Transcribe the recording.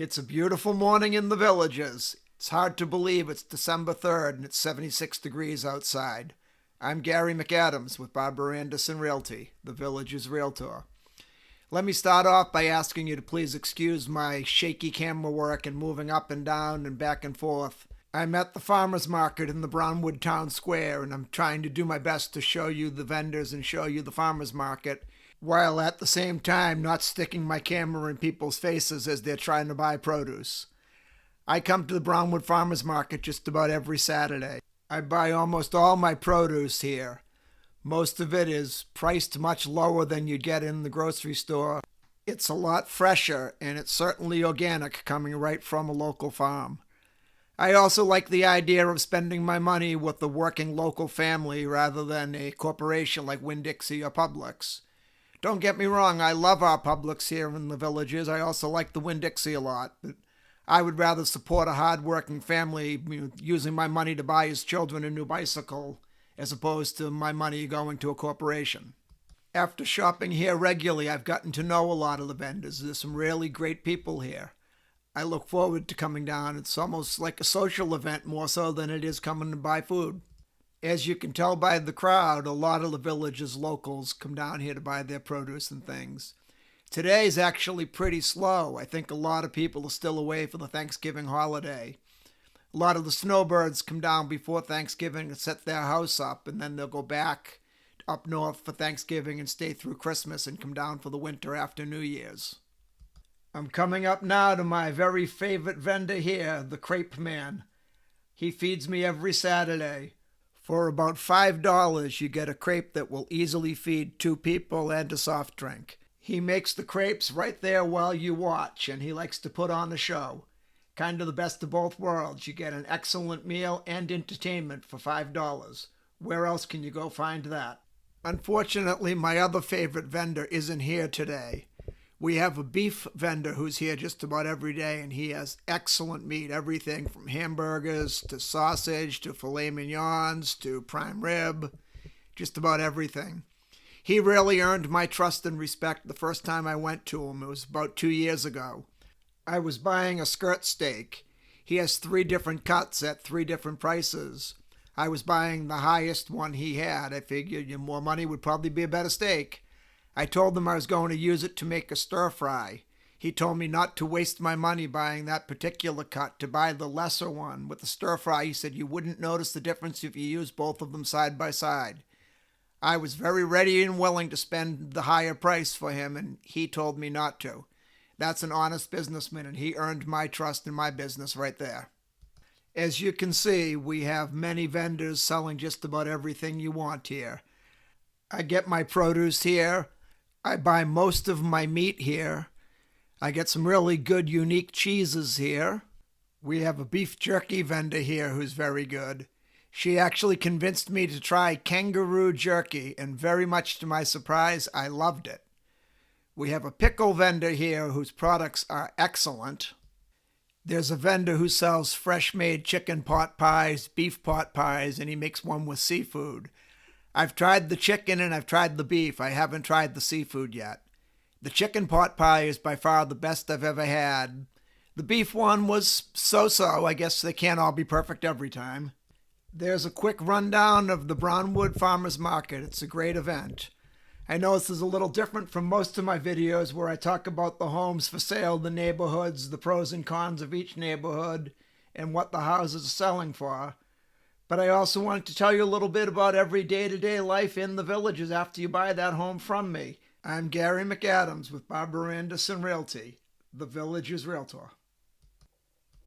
It's a beautiful morning in the Villages. It's hard to believe it's December 3rd and it's 76 degrees outside. I'm Gary McAdams with Barbara Anderson Realty, the Villages Realtor. Let me start off by asking you to please excuse my shaky camera work and moving up and down and back and forth. I'm at the farmer's market in the Brownwood Town Square, and I'm trying to do my best to show you the vendors and show you the farmer's market, while at the same time not sticking my camera in people's faces as they're trying to buy produce. I come to the Brownwood Farmers Market just about every Saturday. I buy almost all my produce here. Most of it is priced much lower than you'd get in the grocery store. It's a lot fresher, and it's certainly organic, coming right from a local farm. I also like the idea of spending my money with a working local family rather than a corporation like Winn-Dixie or Publix. Don't get me wrong, I love our Publix here in the Villages. I also like the Winn-Dixie a lot, but I would rather support a hard-working family using my money to buy his children a new bicycle as opposed to my money going to a corporation. After shopping here regularly, I've gotten to know a lot of the vendors. There's some really great people here. I look forward to coming down. It's almost like a social event more so than it is coming to buy food. As you can tell by the crowd, a lot of the Villages locals come down here to buy their produce and things. Today's actually pretty slow. I think a lot of people are still away for the Thanksgiving holiday. A lot of the snowbirds come down before Thanksgiving and set their house up, and then they'll go back up north for Thanksgiving and stay through Christmas and come down for the winter after New Year's. I'm coming up now to my very favorite vendor here, the Crepe Man. He feeds me every Saturday. For about $5, you get a crepe that will easily feed 2 people and a soft drink. He makes the crepes right there while you watch, and he likes to put on a show. Kind of the best of both worlds. You get an excellent meal and entertainment for $5. Where else can you go find that? Unfortunately, my other favorite vendor isn't here today. We have a beef vendor who's here just about every day, and he has excellent meat, everything from hamburgers to sausage to filet mignons to prime rib, just about everything. He really earned my trust and respect the first time I went to him. It was about 2 years ago. I was buying a skirt steak. He has 3 different cuts at 3 different prices. I was buying the highest one he had. I figured more money would probably be a better steak. I told him I was going to use it to make a stir fry. He told me not to waste my money buying that particular cut, to buy the lesser one. With the stir fry, he said you wouldn't notice the difference if you used both of them side by side. I was very ready and willing to spend the higher price for him, and he told me not to. That's an honest businessman, and he earned my trust in my business right there. As you can see, we have many vendors selling just about everything you want here. I get my produce here. I buy most of my meat here. I get some really good, unique cheeses here. We have a beef jerky vendor here who's very good. She actually convinced me to try kangaroo jerky, and very much to my surprise, I loved it. We have a pickle vendor here whose products are excellent. There's a vendor who sells fresh-made chicken pot pies, beef pot pies, and he makes one with seafood. I've tried the chicken and I've tried the beef. I haven't tried the seafood yet. The chicken pot pie is by far the best I've ever had. The beef one was so-so. I guess they can't all be perfect every time. There's a quick rundown of the Brownwood Farmers Market. It's a great event. I know this is a little different from most of my videos where I talk about the homes for sale, the neighborhoods, the pros and cons of each neighborhood, and what the houses are selling for. But I also wanted to tell you a little bit about every day-to-day life in the Villages after you buy that home from me. I'm Gary McAdams with Barbara Anderson Realty, the Villages Realtor.